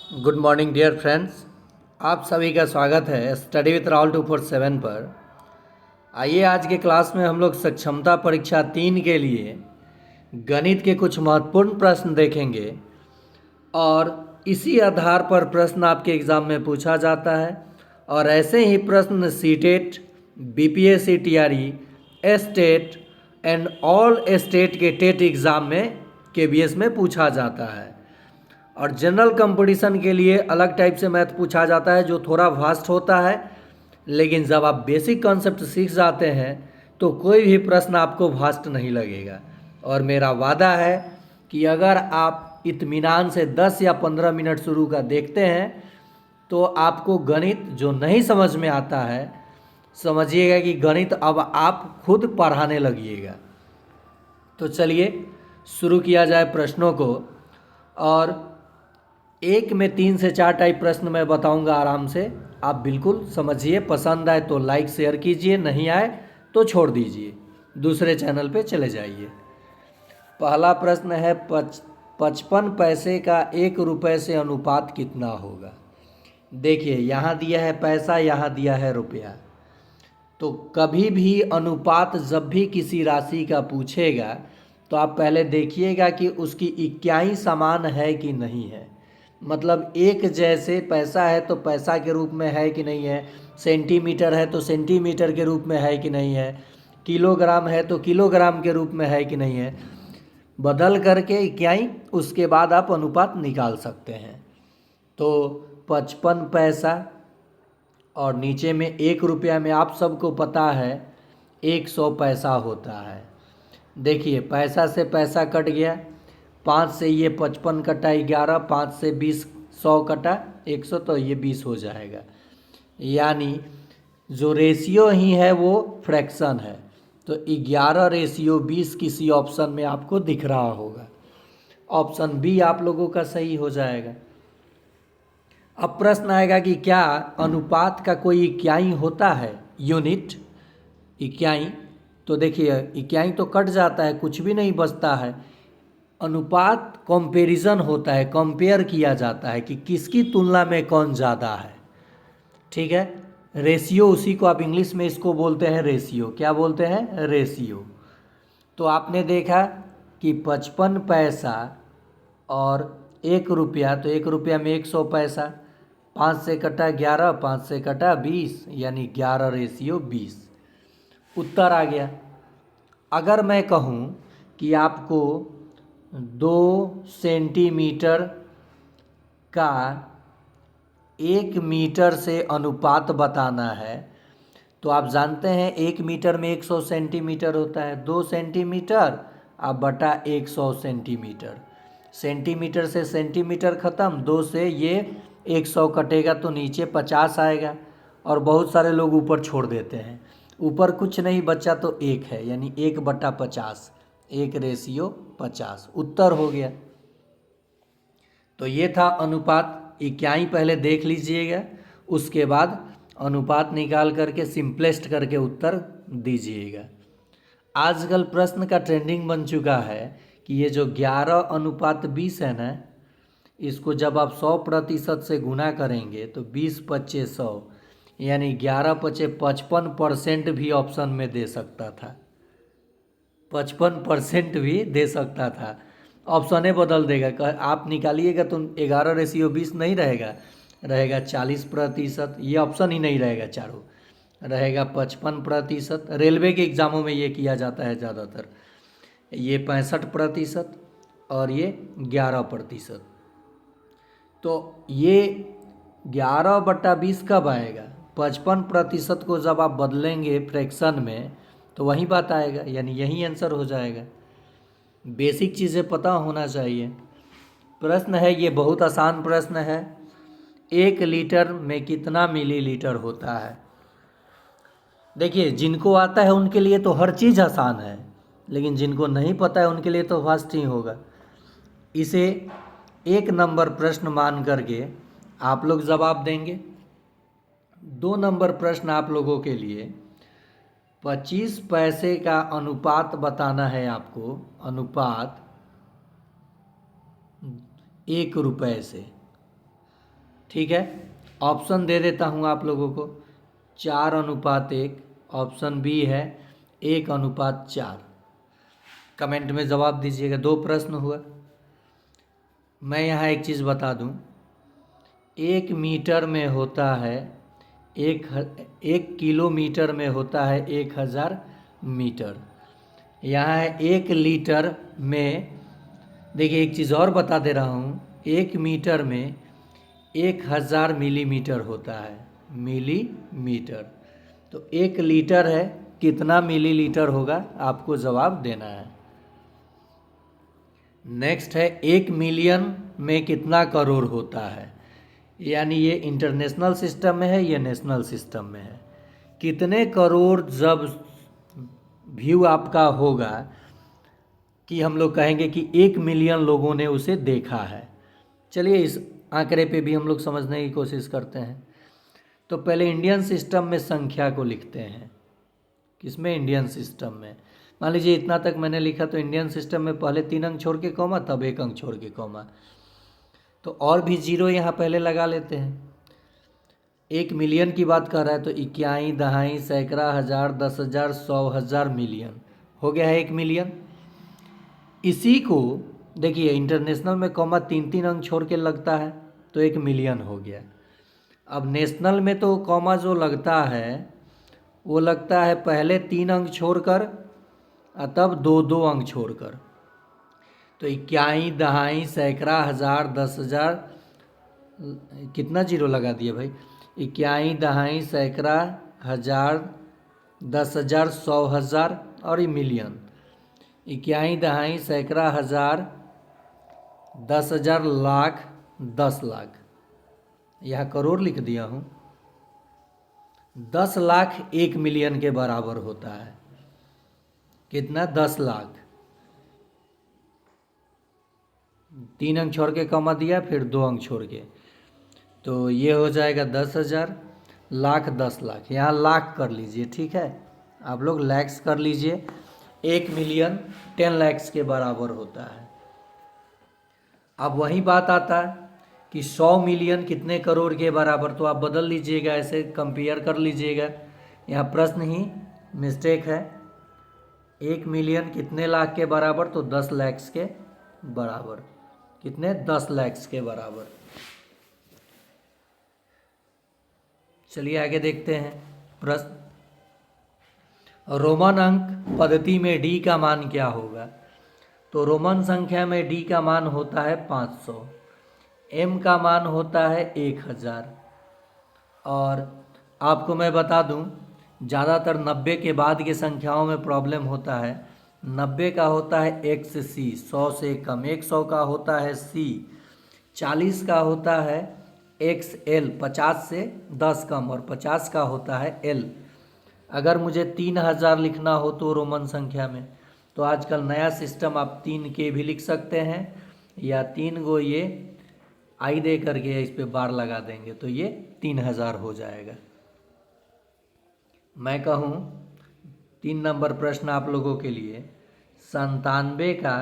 Good morning dear friends. आप सभी का स्वागत है स्टडी विथ राहुल 247 पर। आइए आज के क्लास में हम लोग सक्षमता परीक्षा 3 के लिए गणित के कुछ महत्वपूर्ण प्रश्न देखेंगे और इसी आधार पर प्रश्न आपके एग्ज़ाम में पूछा जाता है और ऐसे ही प्रश्न CTET, BPSC TRE, estate and all state के टेट एग्ज़ाम में केबीएस में पूछा जाता है। और जनरल कंपटीशन के लिए अलग टाइप से मैथ पूछा जाता है जो थोड़ा वास्ट होता है, लेकिन जब आप बेसिक कॉन्सेप्ट सीख जाते हैं तो कोई भी प्रश्न आपको वास्ट नहीं लगेगा। और मेरा वादा है कि अगर आप इत्मीनान से 10 या 15 मिनट शुरू का देखते हैं तो आपको गणित जो नहीं समझ में आता है, समझिएगा कि गणित अब आप खुद पढ़ाने लगिएगा। तो चलिए शुरू किया जाए प्रश्नों को। और एक में 3 से 4 टाइप प्रश्न मैं बताऊंगा, आराम से आप बिल्कुल समझिए। पसंद आए तो लाइक शेयर कीजिए, नहीं आए तो छोड़ दीजिए, दूसरे चैनल पे चले जाइए। पहला प्रश्न है 55 पैसे का 1 रुपये से अनुपात कितना होगा। देखिए यहाँ दिया है पैसा, यहाँ दिया है रुपया। तो कभी भी अनुपात जब भी किसी राशि का पूछेगा तो आप पहले देखिएगा कि उसकी इक्याई समान है कि नहीं है। मतलब एक जैसे पैसा है तो पैसा के रूप में है कि नहीं है, सेंटीमीटर है तो सेंटीमीटर के रूप में है कि नहीं है, किलोग्राम है तो किलोग्राम के रूप में है कि नहीं है, बदल करके इक्याई उसके बाद आप अनुपात निकाल सकते हैं। तो 55 पैसा और नीचे में 1 रुपया में आप सबको पता है 100 पैसा होता है। देखिए पैसा से पैसा कट गया, 5 से ये 55 कटा 11, 5 से 20 100 कटा 100, तो ये 20 हो जाएगा। यानी जो रेशियो ही है वो फ्रैक्शन है। तो 11:20 किसी ऑप्शन में आपको दिख रहा होगा। ऑप्शन बी आप लोगों का सही हो जाएगा। अब प्रश्न आएगा कि क्या अनुपात का कोई इक्याई होता है, यूनिट इक्याई। तो देखिए इक्याई तो कट जाता है, कुछ भी नहीं बचता है। अनुपात कंपैरिजन होता है, कंपेयर किया जाता है कि किसकी तुलना में कौन ज़्यादा है। ठीक है, रेशियो उसी को आप इंग्लिश में इसको बोलते हैं रेशियो। क्या बोलते हैं? रेशियो। तो आपने देखा कि 55 पैसा और 1 रुपया, तो 1 रुपया में 100 पैसा, 5 से कटा 11, 5 से कटा 20, यानी 11:20 उत्तर आ गया। अगर मैं कहूँ कि आपको 2 सेंटीमीटर का 1 मीटर से अनुपात बताना है, तो आप जानते हैं 1 मीटर में 100 सेंटीमीटर होता है। 2 सेंटीमीटर अब बटा 100 सेंटीमीटर, सेंटीमीटर से सेंटीमीटर ख़त्म, 2 से ये 100 कटेगा तो नीचे 50 आएगा। और बहुत सारे लोग ऊपर छोड़ देते हैं, ऊपर कुछ नहीं बचा तो 1 है, यानी 1/50, 1:50 उत्तर हो गया। तो ये था अनुपात। इक्याई पहले देख लीजिएगा, उसके बाद अनुपात निकाल करके सिंपलेस्ट करके उत्तर दीजिएगा। आजकल प्रश्न का ट्रेंडिंग बन चुका है कि ये जो 11:20 है ना, इसको जब आप 100% से गुना करेंगे तो 20×5=100, यानी 11×55% भी ऑप्शन में दे सकता था, 55% भी दे सकता था। ऑप्शने बदल देगा। आप निकालिएगा तो 11:20 नहीं रहेगा, रहेगा 40%। ये ऑप्शन ही नहीं रहेगा, चारों रहेगा 55%। रेलवे के एग्ज़ामों में ये किया जाता है ज़्यादातर। ये 65% और ये 11%। तो ये 11/20 कब आएगा? 55% को जब आप बदलेंगे फ्रैक्शन में तो वही बात आएगा, यानी यही आंसर हो जाएगा। बेसिक चीज़ें पता होना चाहिए। प्रश्न है, ये बहुत आसान प्रश्न है। 1 लीटर में कितना मिलीलीटर होता है? देखिए जिनको आता है उनके लिए तो हर चीज़ आसान है, लेकिन जिनको नहीं पता है उनके लिए तो फास्ट ही होगा। इसे 1 नंबर प्रश्न मान करके आप लोग जवाब देंगे। 2 नंबर प्रश्न आप लोगों के लिए 25 पैसे का अनुपात बताना है आपको। अनुपात 1 रुपये से ठीक है, ऑप्शन दे देता हूँ आप लोगों को, 4:1। ऑप्शन बी है 1:4। कमेंट में जवाब दीजिएगा। 2 प्रश्न हुआ। मैं यहाँ एक चीज़ बता दूँ, 1 मीटर में होता है 1 किलोमीटर में होता है 1000 मीटर। यहाँ है 1 लीटर में। देखिए एक चीज़ और बता दे रहा हूँ, 1 मीटर में 1000 मिलीमीटर होता है, मिलीमीटर। तो 1 लीटर है, कितना मिलीलीटर होगा आपको जवाब देना है। नेक्स्ट है 1 मिलियन में कितना करोड़ होता है। यानी ये इंटरनेशनल सिस्टम में है, ये नेशनल सिस्टम में है। कितने करोड़ जब व्यू आपका होगा कि हम लोग कहेंगे कि 1 मिलियन लोगों ने उसे देखा है। चलिए इस आंकड़े पे भी हम लोग समझने की कोशिश करते हैं। तो पहले इंडियन सिस्टम में संख्या को लिखते हैं। किसमें? इंडियन सिस्टम में। मान लीजिए इतना तक मैंने लिखा, तो इंडियन सिस्टम में पहले 3 अंक छोड़ के कॉमा, तब 1 अंक छोड़ के कॉमा। तो और भी जीरो यहाँ पहले लगा लेते हैं। 1 मिलियन की बात कर रहा है तो इक्याई, दहाई, सैकड़ा, हज़ार, 10,000, 100,000 मिलियन हो गया है 1 मिलियन। इसी को देखिए इंटरनेशनल में कॉमा 3-3 अंक छोड़ के लगता है तो 1 मिलियन हो गया। अब नेशनल में तो कॉमा जो लगता है वो लगता है पहले 3 अंक छोड़कर और तब 2-2 अंक छोड़कर। तो इक्याई, दहाई, सैकड़ा, हज़ार, 10,000, कितना जीरो लगा दिए भाई? इक्याई, दहाई, सैकड़ा, हज़ार, 10,000, 100,000 और ये मिलियन। इक्याई, दहाई, सैकड़ा, हज़ार, 10,000, लाख, 10 लाख। यहाँ करोड़ लिख दिया हूँ। 10 लाख 1 मिलियन के बराबर होता है। कितना? 10 लाख। 3 अंक छोड़ के कमा दिया, फिर 2 अंक छोड़ के, तो ये हो जाएगा 10,000, लाख, 10 लाख। यहाँ लाख कर लीजिए, ठीक है, आप लोग लैक्स कर लीजिए। 1 मिलियन 10 लैक्स के बराबर होता है। अब वही बात आता है कि 100 मिलियन कितने करोड़ के बराबर, तो आप बदल लीजिएगा, ऐसे कंपेयर कर लीजिएगा। यहाँ प्रश्न ही मिस्टेक है। 1 मिलियन कितने लाख के बराबर, तो 10 लैक्स के बराबर। कितने? 10 लैक्स के बराबर। चलिए आगे देखते हैं प्रश्न। रोमन अंक पद्धति में डी का मान क्या होगा? तो रोमन संख्या में डी का मान होता है 500, एम का मान होता है 1000। और आपको मैं बता दूं, ज़्यादातर 90 के बाद के संख्याओं में प्रॉब्लम होता है। 90 का होता है एक्स सी, 100 से कम। 100 का होता है सी, 40 का होता है एक्स एल, 50 से 10 कम, और 50 का होता है एल। अगर मुझे 3000 लिखना हो तो रोमन संख्या में, तो आजकल नया सिस्टम आप 3 के भी लिख सकते हैं, या 3 गो ये आई दे करके इस पे बार लगा देंगे तो ये 3000 हो जाएगा। मैं कहूँ 3 नंबर प्रश्न आप लोगों के लिए, 97 का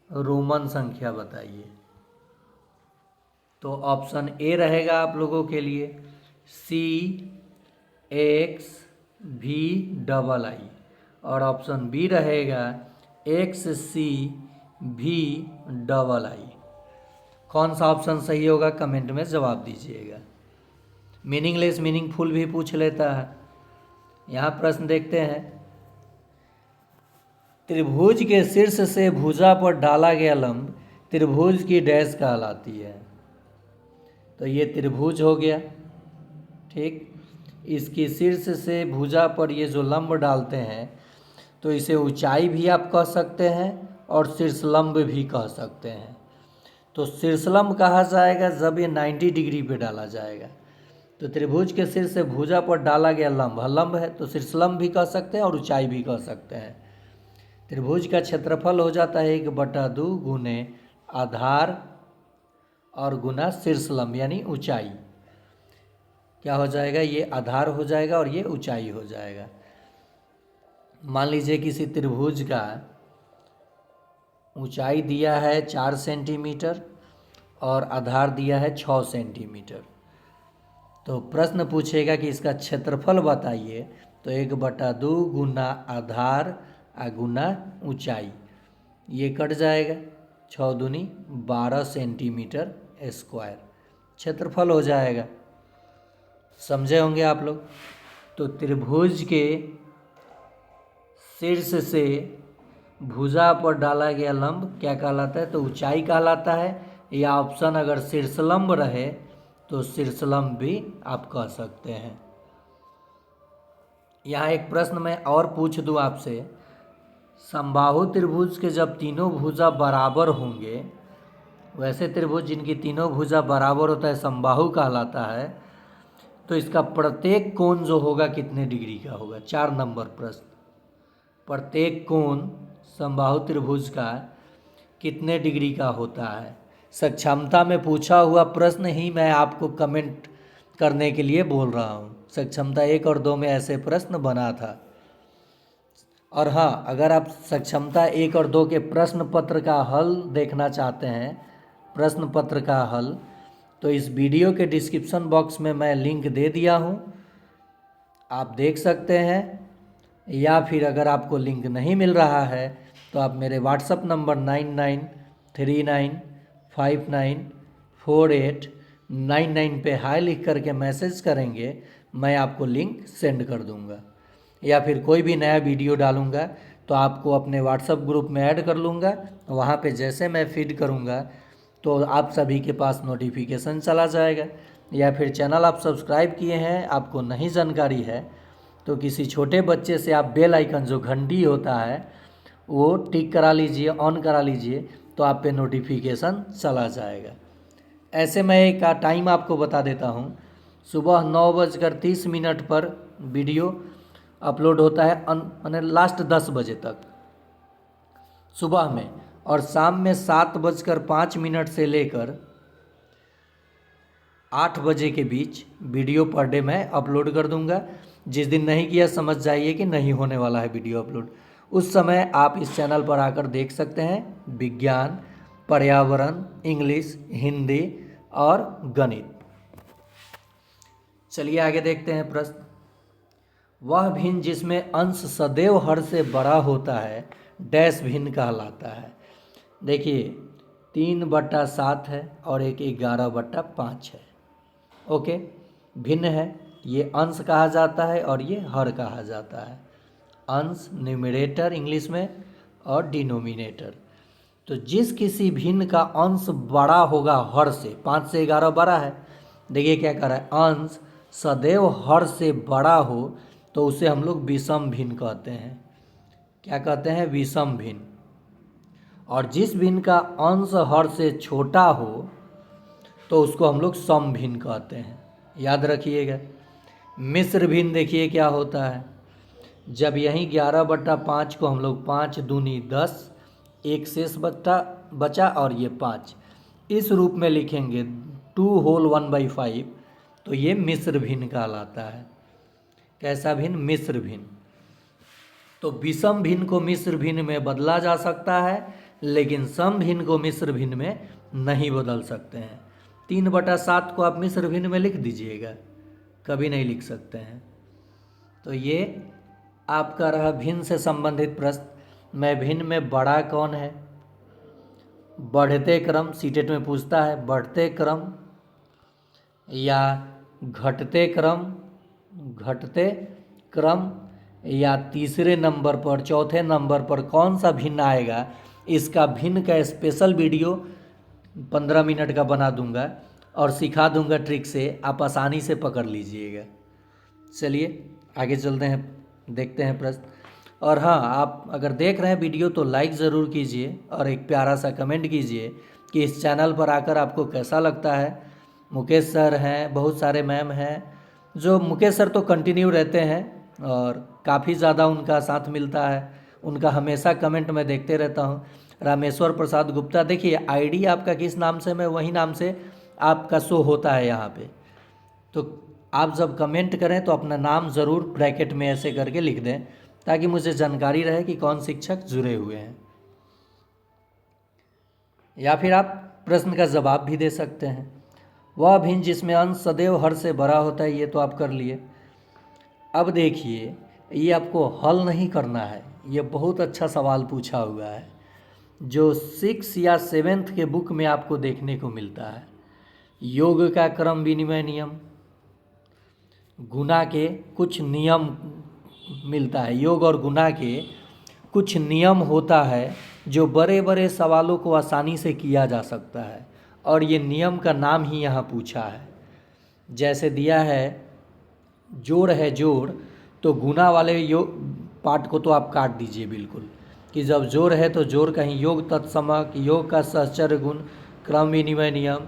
रोमन संख्या बताइए। तो ऑप्शन ए रहेगा आप लोगों के लिए CXVII, और ऑप्शन बी रहेगा XCVII। कौन सा ऑप्शन सही होगा कमेंट में जवाब दीजिएगा। मीनिंगलेस मीनिंगफुल भी पूछ लेता है। यहाँ प्रश्न देखते हैं। त्रिभुज के शीर्ष से भुजा पर डाला गया लंब त्रिभुज की डैश कहलाती है। तो ये त्रिभुज हो गया, ठीक। इसकी शीर्ष से भुजा पर ये जो लंब डालते हैं तो इसे ऊंचाई भी आप कह सकते हैं और शीर्षलंब भी कह सकते हैं। तो शीर्षलंब कहा जाएगा जब ये 90 डिग्री पे डाला जाएगा। तो त्रिभुज के शीर्ष से भुजा पर डाला गया लंब, लंब है तो शीर्षलंब भी कह सकते हैं और ऊंचाई भी कह सकते हैं। त्रिभुज का क्षेत्रफल हो जाता है 1/2 गुने आधार और गुना शीर्षलंब यानी ऊंचाई। क्या हो जाएगा? ये आधार हो जाएगा और ये ऊंचाई हो जाएगा। मान लीजिए किसी त्रिभुज का ऊंचाई दिया है 4 सेंटीमीटर और आधार दिया है 6 सेंटीमीटर। तो प्रश्न पूछेगा कि इसका क्षेत्रफल बताइए, तो 1/2 गुना आधार गुना ऊंचाई, ये कट जाएगा, 6 दूनी 12 सेंटीमीटर स्क्वायर क्षेत्रफल हो जाएगा। समझे होंगे आप लोग। तो त्रिभुज के शीर्ष से भुजा पर डाला गया लंब क्या कहलाता है, तो ऊंचाई कहलाता है, या ऑप्शन अगर शीर्षलंब रहे तो शीर्षलंब भी आप कह सकते हैं। यहाँ एक प्रश्न मैं और पूछ दूँ आपसे, समबाहु त्रिभुज के जब तीनों भुजा बराबर होंगे, वैसे त्रिभुज जिनकी तीनों भुजा बराबर होता है समबाहु कहलाता है, तो इसका प्रत्येक कोण जो होगा कितने डिग्री का होगा। 4 नंबर प्रश्न, प्रत्येक कोण समबाहु त्रिभुज का कितने डिग्री का होता है। सक्षमता में पूछा हुआ प्रश्न ही मैं आपको कमेंट करने के लिए बोल रहा हूँ। सक्षमता 1 और 2 में ऐसे प्रश्न बना था। और हाँ, अगर आप सक्षमता 1 और 2 के प्रश्न पत्र का हल देखना चाहते हैं, प्रश्न पत्र का हल, तो इस वीडियो के डिस्क्रिप्शन बॉक्स में मैं लिंक दे दिया हूँ, आप देख सकते हैं। या फिर अगर आपको लिंक नहीं मिल रहा है तो आप मेरे व्हाट्सअप नंबर 9939594899 पे हाई लिख करके मैसेज करेंगे, मैं आपको लिंक सेंड कर दूंगा। या फिर कोई भी नया वीडियो डालूंगा तो आपको अपने व्हाट्सअप ग्रुप में ऐड कर लूँगा, वहाँ पे जैसे मैं फीड करूँगा तो आप सभी के पास नोटिफिकेशन चला जाएगा। या फिर चैनल आप सब्सक्राइब किए हैं, आपको नहीं जानकारी है, तो किसी छोटे बच्चे से आप बेल आइकन जो घंटी होता है वो टिक करा लीजिए, ऑन करा लीजिए, तो आप पे नोटिफिकेशन चला जाएगा। ऐसे मैं एक टाइम आपको बता देता हूँ, सुबह 9:30 पर वीडियो अपलोड होता है, यानी लास्ट 10 बजे तक सुबह में, और शाम में 7:05 से लेकर 8 बजे के बीच वीडियो पर डे मैं अपलोड कर दूंगा। जिस दिन नहीं किया समझ जाइए कि नहीं होने वाला है वीडियो अपलोड। उस समय आप इस चैनल पर आकर देख सकते हैं विज्ञान, पर्यावरण, इंग्लिश, हिंदी और गणित। चलिए आगे देखते हैं प्रश्न। वह भिन्न जिसमें अंश सदैव हर से बड़ा होता है डैश भिन्न कहलाता है। देखिए 3/7 है और एक 11/5 है। ओके, भिन्न है, ये अंश कहा जाता है और ये हर कहा जाता है। अंश न्यूमरेटर इंग्लिश में और डिनोमिनेटर। तो जिस किसी भिन्न का अंश बड़ा होगा हर से, 5 से 11 बड़ा है, देखिए क्या कर रहा है, अंश सदैव हर से बड़ा हो तो उसे हम लोग विषम भिन्न कहते हैं। क्या कहते हैं, विषम भिन्न। और जिस भिन्न का अंश हर से छोटा हो तो उसको हम लोग सम भिन्न कहते हैं। याद रखिएगा। मिश्र भिन्न देखिए क्या होता है, जब यहीं 11/5 को हम लोग 5 दूनी 10, एक शेष बचा और ये 5 इस रूप में लिखेंगे 2 होल 1/5, तो ये मिश्र भिन्न कहलाता है। कैसा भिन्न, मिश्र भिन्न। तो विषम भिन्न को मिश्र भिन्न में बदला जा सकता है, लेकिन सम भिन्न को मिश्र भिन्न में नहीं बदल सकते हैं। 3/7 को आप मिश्र भिन्न में लिख दीजिएगा, कभी नहीं लिख सकते हैं। तो ये आपका रहा भिन्न से संबंधित प्रश्न। मैं भिन्न में बड़ा कौन है, बढ़ते क्रम, सीटेट में पूछता है, बढ़ते क्रम या घटते क्रम या तीसरे नंबर पर, चौथे नंबर पर कौन सा भिन्न आएगा, इसका भिन्न का स्पेशल वीडियो 15 मिनट का बना दूंगा और सिखा दूंगा ट्रिक से, आप आसानी से पकड़ लीजिएगा। चलिए आगे चलते हैं, देखते हैं प्रश्न। और हाँ, आप अगर देख रहे हैं वीडियो तो लाइक ज़रूर कीजिए और एक प्यारा सा कमेंट कीजिए कि इस चैनल पर आकर आपको कैसा लगता है। मुकेश सर हैं, बहुत सारे मैम हैं, जो मुकेश सर तो कंटिन्यू रहते हैं और काफ़ी ज़्यादा उनका साथ मिलता है, उनका हमेशा कमेंट मैं देखते रहता हूँ। रामेश्वर प्रसाद गुप्ता, देखिए आईडी आपका किस नाम से, मैं वही नाम से आपका शो होता है यहाँ पे। तो आप जब कमेंट करें तो अपना नाम ज़रूर ब्रैकेट में ऐसे करके लिख दें, ताकि मुझे जानकारी रहे कि कौन शिक्षक जुड़े हुए हैं। या फिर आप प्रश्न का जवाब भी दे सकते हैं। वह भिन्न जिसमें अंश सदैव हर से बड़ा होता है, ये तो आप कर लिए। अब देखिए, ये आपको हल नहीं करना है, ये बहुत अच्छा सवाल पूछा हुआ है जो 6 या 7th के बुक में आपको देखने को मिलता है। योग का क्रम विनिमय नियम, गुणा के कुछ नियम मिलता है। योग और गुणा के कुछ नियम होता है जो बड़े बड़े सवालों को आसानी से किया जा सकता है, और ये नियम का नाम ही यहाँ पूछा है। जैसे दिया है जोड़ है जोड़, तो गुणा वाले योग पार्ट को तो आप काट दीजिए बिल्कुल, कि जब जोड़ है तो जोड़ कहीं योग तत्समक, योग का सहचर्य गुण, क्रम विनिमय नियम,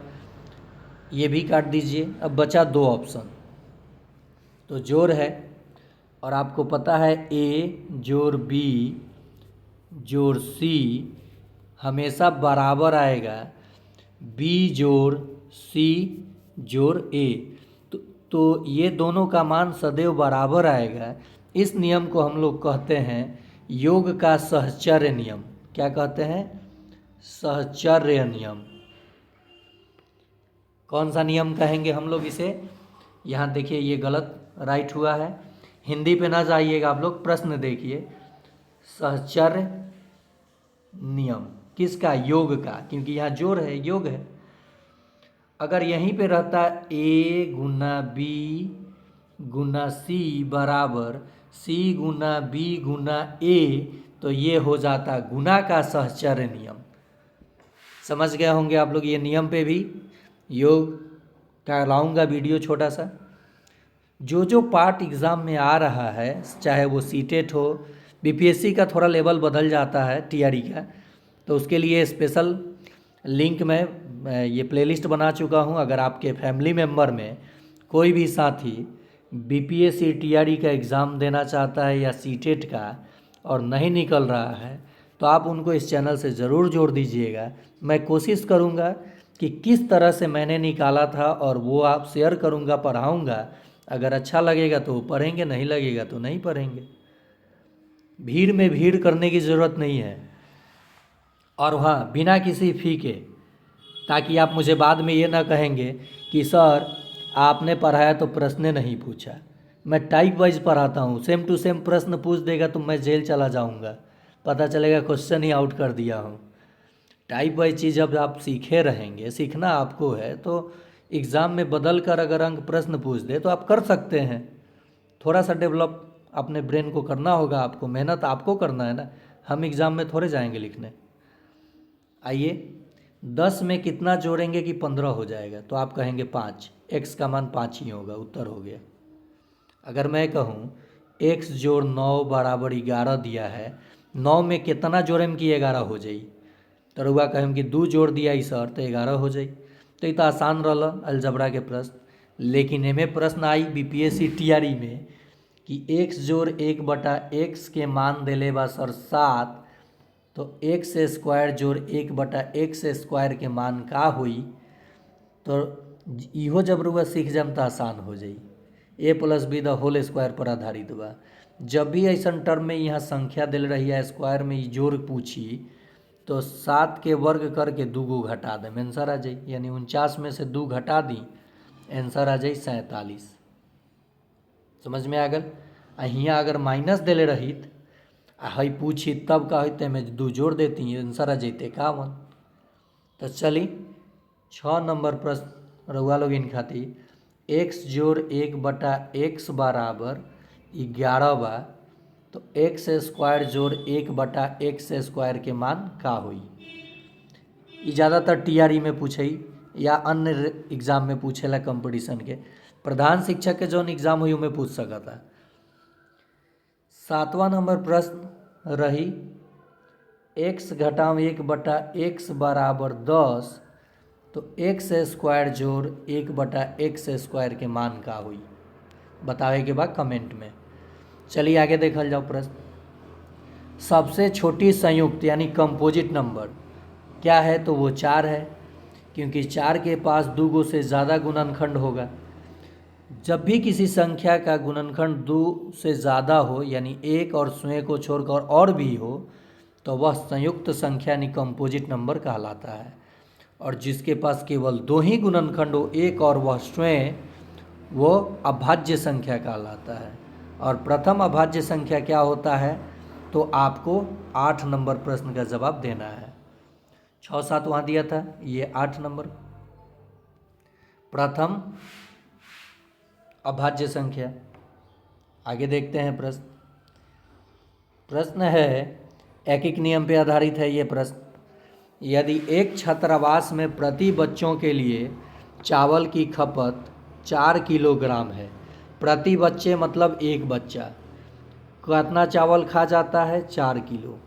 ये भी काट दीजिए। अब बचा 2 ऑप्शन। तो जोड़ है और आपको पता है ए जोड़ बी जोड़ सी हमेशा बराबर आएगा बी जोड़ सी जोड़ ए। तो ये दोनों का मान सदैव बराबर आएगा। इस नियम को हम लोग कहते हैं योग का सहचर्य नियम। क्या कहते हैं? सहचर्य नियम। कौन सा नियम कहेंगे हम लोग इसे? यहाँ देखिए, ये गलत राइट हुआ है, हिंदी पे ना जाइएगा आप लोग, प्रश्न देखिए। सहचर्य नियम किसका? योग का, क्योंकि यहाँ जोड़ है, योग है। अगर यहीं पे रहता ए गुना बी गुना सी बराबर सी गुना बी गुना ए, तो ये हो जाता गुना का सहचर्य नियम। समझ गए होंगे आप लोग। ये नियम पे भी योग का लाऊंगा वीडियो छोटा सा। जो पार्ट एग्ज़ाम में आ रहा है, चाहे वो सीटेट हो, बीपीएससी का थोड़ा लेवल बदल जाता है टीआरई का, तो उसके लिए स्पेशल लिंक में ये प्लेलिस्ट बना चुका हूँ। अगर आपके फैमिली मेम्बर में कोई भी साथी बीपीएससी टीआरई का एग्ज़ाम देना चाहता है या सीटेट का और नहीं निकल रहा है, तो आप उनको इस चैनल से ज़रूर जोड़ दीजिएगा। मैं कोशिश करूँगा कि किस तरह से मैंने निकाला था और वो आप शेयर करूँगा, पढ़ाऊँगा। अगर अच्छा लगेगा तो पढ़ेंगे, नहीं लगेगा तो नहीं पढ़ेंगे। भीड़ में भीड़ करने की ज़रूरत नहीं है, और हाँ, बिना किसी फ़ी के, ताकि आप मुझे बाद में ये ना कहेंगे कि सर आपने पढ़ाया तो प्रश्न नहीं पूछा। मैं टाइप वाइज पढ़ाता हूँ, सेम टू सेम प्रश्न पूछ देगा तो मैं जेल चला जाऊँगा, पता चलेगा क्वेश्चन ही आउट कर दिया हूँ। टाइप वाइज चीज़ जब आप सीखे रहेंगे, सीखना आपको है, तो एग्ज़ाम में बदल कर अगर अंक प्रश्न पूछ दे तो आप कर सकते हैं। थोड़ा सा डेवलप अपने ब्रेन को करना होगा आपको, मेहनत आपको करना है ना, हम एग्ज़ाम में थोड़े जाएंगे लिखने। आइए, 10 में कितना जोड़ेंगे कि 15 हो जाएगा? तो आप कहेंगे 5, x का मान 5 ही होगा, उत्तर हो गया। अगर मैं कहूँ x जोड़ 9 बराबर 11 दिया है, 9 में कितना जोड़ेम कि 11 हो जाई? तो रुआ कहें कि 2 जोड़ दिया ही सर तो 11 हो जाई। तो ये तो आसान रहा अलजबरा के प्रश्न। लेकिन एमे प्रश्न आई बीपीएससी टीआरई में कि x जोड़ 1/x के मान देले बा सर 7, तो एक्स स्क्वायर जोड़ 1/x स्क्वायर के मान का हुई? तो इहो जब रुआ सीख जाम तो आसान हो जाई। a + b the whole square पर आधारित बा। जब भी ऐसा टर्म में यहाँ संख्या दिल रही है स्क्वायर में जोड़ पूछी, तो 7 के वर्ग करके 2 गो घटा दें, आंसर आ जाई। यानी 49 में से 2 घटा दी, आंसर आ जाई 47। समझ में आ गल? यहाँ अगर माइनस दिले रही हई पूछी तब का होते में 2 जोड़ देती, आंसर आ जैते 51। तो चली 6 नंबर प्रश्न रउआ लोग इन खातिर x जोड़ 1/x बराबर 11 बा, तो x स्क्वायर जोड़ 1/x स्क्वायर के मान का हुई? ये ज़्यादातर टीआरई में पूछे या अन्य एग्ज़ाम में पूछेला कंपटीशन के। प्रधान शिक्षक के जौन एग्ज़ाम हुई में पूछ सकता। 7वां नंबर प्रश्न रही x घटाव 1/x बराबर 10, तो x स्क्वायर जोड़ 1/x स्क्वायर के मान का हुई? बतावे के बाद कमेंट में। चलिए आगे देखल जाओ प्रश्न। सबसे छोटी संयुक्त यानी कंपोजिट नंबर क्या है? तो वो 4 है, क्योंकि 4 के पास 2 गो से ज़्यादा गुणनखंड होगा। जब भी किसी संख्या का गुणनखंड 2 से ज़्यादा हो, यानी 1 और 0 को छोड़कर और भी हो, तो वह संयुक्त संख्या यानी कंपोजिट नंबर कहलाता है। और जिसके पास केवल 2 ही गुणनखंड हो, एक और वह स्वयं, वो अभाज्य संख्या कहलाता है। और प्रथम अभाज्य संख्या क्या होता है, तो आपको 8 नंबर प्रश्न का जवाब देना है। 6-7 वहाँ दिया था, ये 8 नंबर प्रथम अभाज्य संख्या। आगे देखते हैं प्रश्न। प्रश्न है, एकिक नियम पे आधारित है ये प्रश्न। यदि एक छात्रावास में प्रति बच्चों के लिए चावल की खपत 4 किलोग्राम है, प्रति बच्चे मतलब एक बच्चा कितना चावल खा जाता है, 4 किलो।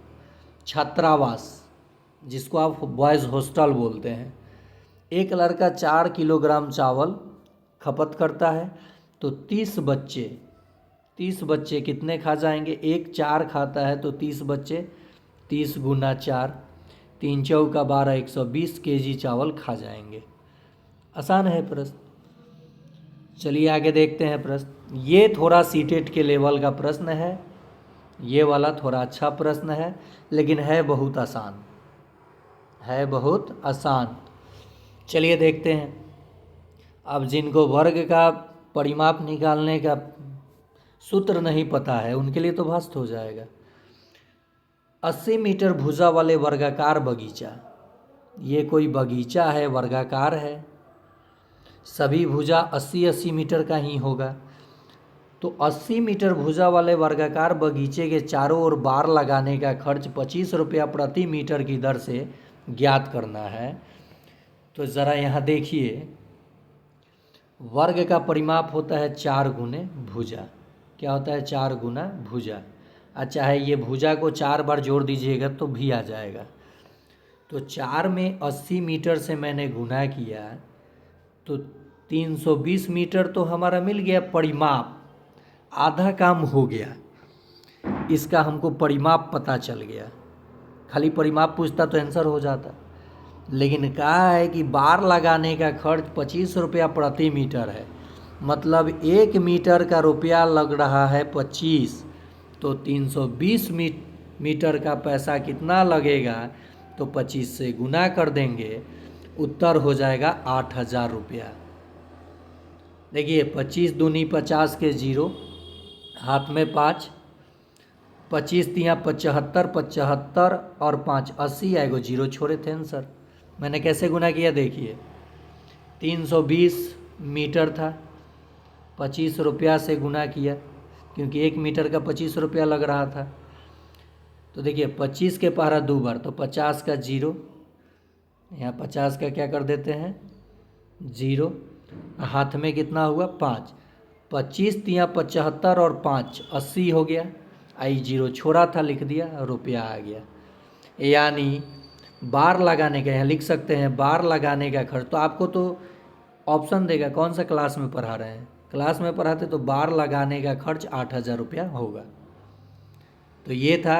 छात्रावास जिसको आप बॉयज़ हॉस्टल बोलते हैं, एक लड़का 4 किलोग्राम चावल खपत करता है, तो 30 बच्चे कितने खा जाएंगे, एक 4 खाता है तो 30 बच्चे, 30 गुना 4, 3 चौका 12, 120 केजी चावल खा जाएंगे। आसान है प्रश्न। चलिए आगे देखते हैं प्रश्न। ये थोड़ा सीटेट के लेवल का प्रश्न है, ये वाला थोड़ा अच्छा प्रश्न है, लेकिन है बहुत आसान, चलिए देखते हैं। अब जिनको वर्ग का परिमाप निकालने का सूत्र नहीं पता है उनके लिए तो भास्त हो जाएगा। 80 मीटर भुजा वाले वर्गाकार बगीचा, ये कोई बगीचा है, वर्गाकार है, सभी भुजा 80-80 मीटर का ही होगा। तो 80 मीटर भुजा वाले वर्गाकार बगीचे के चारों ओर बार लगाने का खर्च 25 रुपया प्रति मीटर की दर से ज्ञात करना है। तो ज़रा यहाँ देखिए, वर्ग का परिमाप होता है 4 गुने भुजा। क्या होता है, 4 गुना भुजा। अच्छा है, ये भुजा को 4 बार जोड़ दीजिएगा तो भी आ जाएगा। तो 4 में 80 मीटर से मैंने गुना किया तो 320 मीटर तो हमारा मिल गया परिमाप, आधा काम हो गया। इसका हमको परिमाप पता चल गया। खाली परिमाप पूछता तो आंसर हो जाता, लेकिन कहा है कि बार लगाने का खर्च 25 रुपया प्रति मीटर है, मतलब 1 मीटर का रुपया लग रहा है 25, तो 320 मीटर का पैसा कितना लगेगा, तो 25 से गुना कर देंगे, उत्तर हो जाएगा 8,000 रुपया। देखिए 25 दूनी 50 के 0, हाथ में 5, 25 तिया 75, 75 और 5 80, आएगो 0 छोड़े थे आंसर। मैंने कैसे गुना किया देखिए, 320 मीटर था, 25 रुपया से गुना किया, क्योंकि 1 मीटर का 25 रुपया लग रहा था। तो देखिए 25 के पहरा 2 बार, तो 50 का 0, यहाँ 50 का क्या कर देते हैं 0, हाथ में कितना हुआ 5, 25 तिया 75 और 5 80 हो गया, आई 0 छोड़ा था लिख दिया, रुपया आ गया। यानी बार लगाने का, यहाँ लिख सकते हैं बार लगाने का खर्च। तो आपको तो ऑप्शन देगा कौन सा क्लास में पढ़ा रहे हैं, क्लास में पढ़ाते तो बार लगाने का खर्च 8,000 रुपया होगा। तो ये था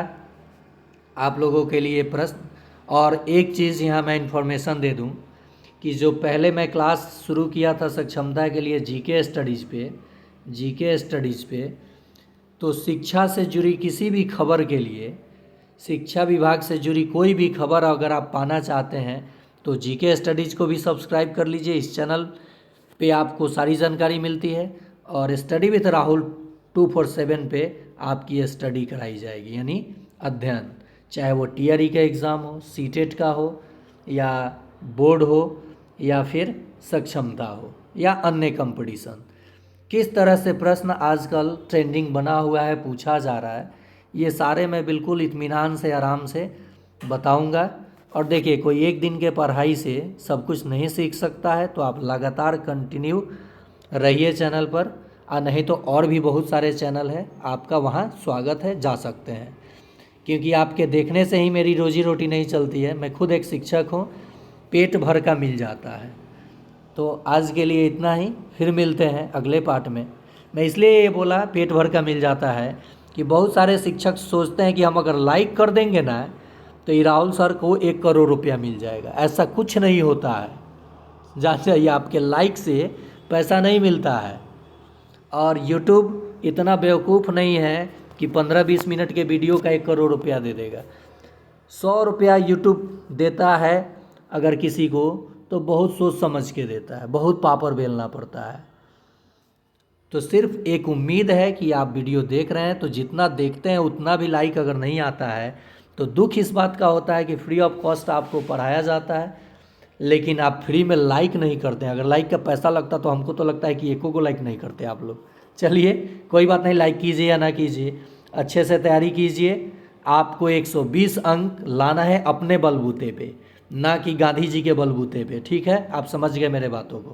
आप लोगों के लिए प्रश्न। और एक चीज़ यहाँ मैं इन्फॉर्मेशन दे दूँ कि जो पहले मैं क्लास शुरू किया था सक्षमता के लिए जीके स्टडीज़ पे, तो शिक्षा से जुड़ी किसी भी खबर के लिए, शिक्षा विभाग से जुड़ी कोई भी खबर अगर आप पाना चाहते हैं तो जीके स्टडीज़ को भी सब्सक्राइब कर लीजिए। इस चैनल पे आपको सारी जानकारी मिलती है, और स्टडी विथ राहुल 247 पे आपकी स्टडी कराई जाएगी, यानी अध्ययन, चाहे वो टीआरई का एग्ज़ाम हो, सीटेट का हो, या बोर्ड हो, या फिर सक्षमता हो, या अन्य कंपटीशन। किस तरह से प्रश्न आजकल ट्रेंडिंग बना हुआ है, पूछा जा रहा है, ये सारे मैं बिल्कुल इत्मीनान से आराम से बताऊंगा। और देखिए कोई एक दिन के पढ़ाई से सब कुछ नहीं सीख सकता है, तो आप लगातार कंटिन्यू रहिए चैनल पर, नहीं तो और भी बहुत सारे चैनल है, आपका वहाँ स्वागत है, जा सकते हैं। क्योंकि आपके देखने से ही मेरी रोजी रोटी नहीं चलती है, मैं खुद एक शिक्षक हूँ, पेट भर का मिल जाता है। तो आज के लिए इतना ही, फिर मिलते हैं अगले पार्ट में। मैं इसलिए ये बोला पेट भर का मिल जाता है कि बहुत सारे शिक्षक सोचते हैं कि हम अगर लाइक कर देंगे ना तो ये राहुल सर को 1 करोड़ रुपया मिल जाएगा। ऐसा कुछ नहीं होता है, जान जाइए, आपके लाइक से पैसा नहीं मिलता है। और यूट्यूब इतना बेवकूफ़ नहीं है कि 15-20 मिनट के वीडियो का 1 करोड़ रुपया दे देगा। 100 रुपया यूट्यूब देता है अगर किसी को, तो बहुत सोच समझ के देता है, बहुत पापड़ बेलना पड़ता है। तो सिर्फ एक उम्मीद है कि आप वीडियो देख रहे हैं, तो जितना देखते हैं उतना भी लाइक अगर नहीं आता है तो दुख इस बात का होता है कि फ्री ऑफ कॉस्ट आपको पढ़ाया जाता है, लेकिन आप फ्री में लाइक नहीं करते हैं। अगर लाइक का पैसा लगता तो हमको तो लगता है कि एको को लाइक नहीं करते आप लोग। चलिए कोई बात नहीं, लाइक कीजिए या ना कीजिए, अच्छे से तैयारी कीजिए। आपको 120 अंक लाना है अपने बलबूते पे, ना कि गांधी जी के बलबूते पे। ठीक है, आप समझ गए मेरे बातों को।